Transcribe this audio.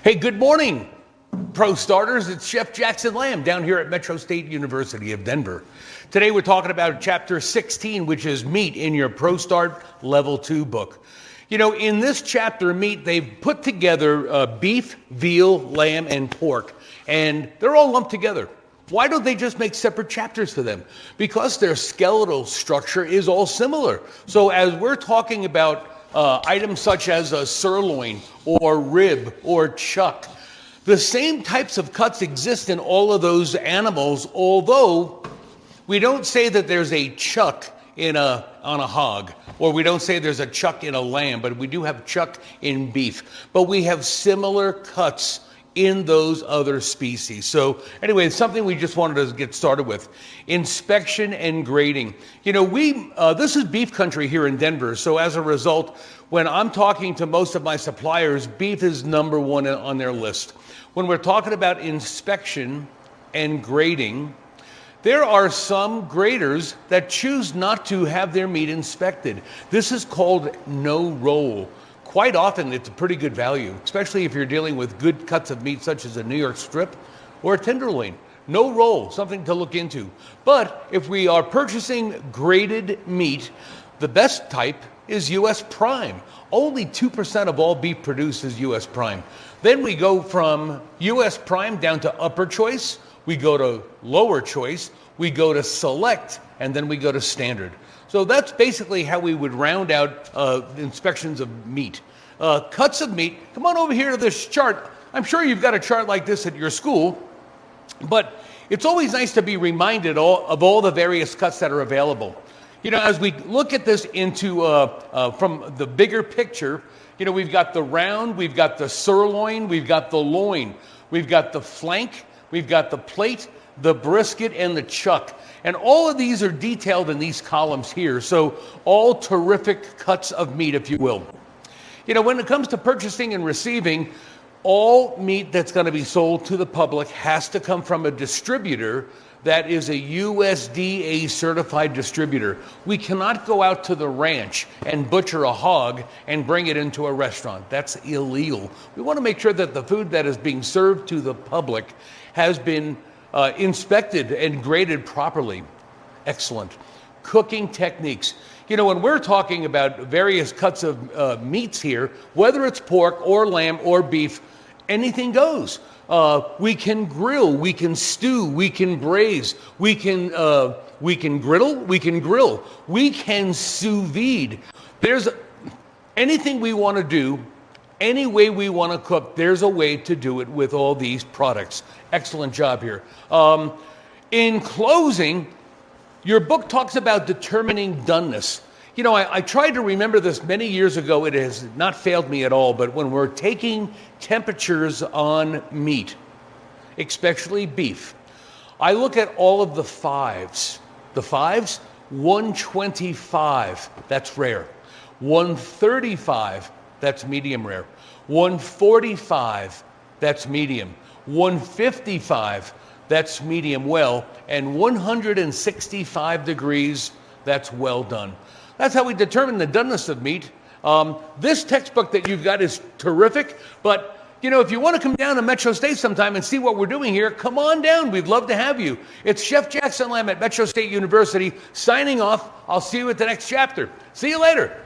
Hey, good morning, Pro Starters. It's Chef Jackson Lamb down here at Metro State University of Denver. Today we're talking about Chapter 16, which is meat in your ProStart Level 2 book. You know, in this chapter, meat, they've put together beef, veal, lamb, and pork, and they're all lumped together. Why don't they just make separate chapters for them? Because their skeletal structure is all similar. So as we're talking about items such as a sirloin or rib or chuck, the same types of cuts exist in all of those animals, although we don't say that there's a chuck on a hog, or we don't say there's a chuck in a lamb, but we do have chuck in beef. But we have similar cuts in those other species. So anyway, it's something we just wanted to get started with. Inspection and grading. You know, this is beef country here in Denver, so as a result, when I'm talking to most of my suppliers, beef is number one on their list. When we're talking about inspection and grading, there are some graders that choose not to have their meat inspected. This is called no roll. Quite often, it's a pretty good value, especially if you're dealing with good cuts of meat such as a New York strip or a tenderloin. No roll, something to look into. But if we are purchasing graded meat, the best type is U.S. Prime. Only 2% of all beef produced is U.S. Prime. Then we go from U.S. Prime down to upper choice, we go to lower choice, we go to select, and then we go to standard. So that's basically how we would round out inspections of meat. Cuts of meat, come on over here to this chart. I'm sure you've got a chart like this at your school, but it's always nice to be reminded of all the various cuts that are available. You know, as we look at this into from the bigger picture, you know, we've got the round, we've got the sirloin, we've got the loin, we've got the flank, we've got the plate, the brisket, and the chuck. And all of these are detailed in these columns here. So all terrific cuts of meat, if you will. You know, when it comes to purchasing and receiving, all meat that's going to be sold to the public has to come from a distributor that is a USDA certified distributor. We cannot go out to the ranch and butcher a hog and bring it into a restaurant. That's illegal. We want to make sure that the food that is being served to the public has been inspected and graded properly. Excellent. Cooking techniques. You know, when we're talking about various cuts of meats here, whether it's pork or lamb or beef, anything goes. We can grill, we can stew, we can braise, we can griddle, we can grill, we can sous vide. There's anything we want to do, any way we want to cook, there's a way to do it with all these products. Excellent job here. In closing, your book talks about determining doneness. You know, I tried to remember this many years ago. It has not failed me at all, but when we're taking temperatures on meat, especially beef, I look at all of the fives. The fives, 125, that's rare. 135, that's medium rare. 145, that's medium. 155, that's medium well. And 165 degrees, that's well done. That's how we determine the doneness of meat. This textbook that you've got is terrific, but you know, if you want to come down to Metro State sometime and see what we're doing here, come on down. We'd love to have you. It's Chef Jackson Lamb at Metro State University signing off. I'll see you at the next chapter. See you later.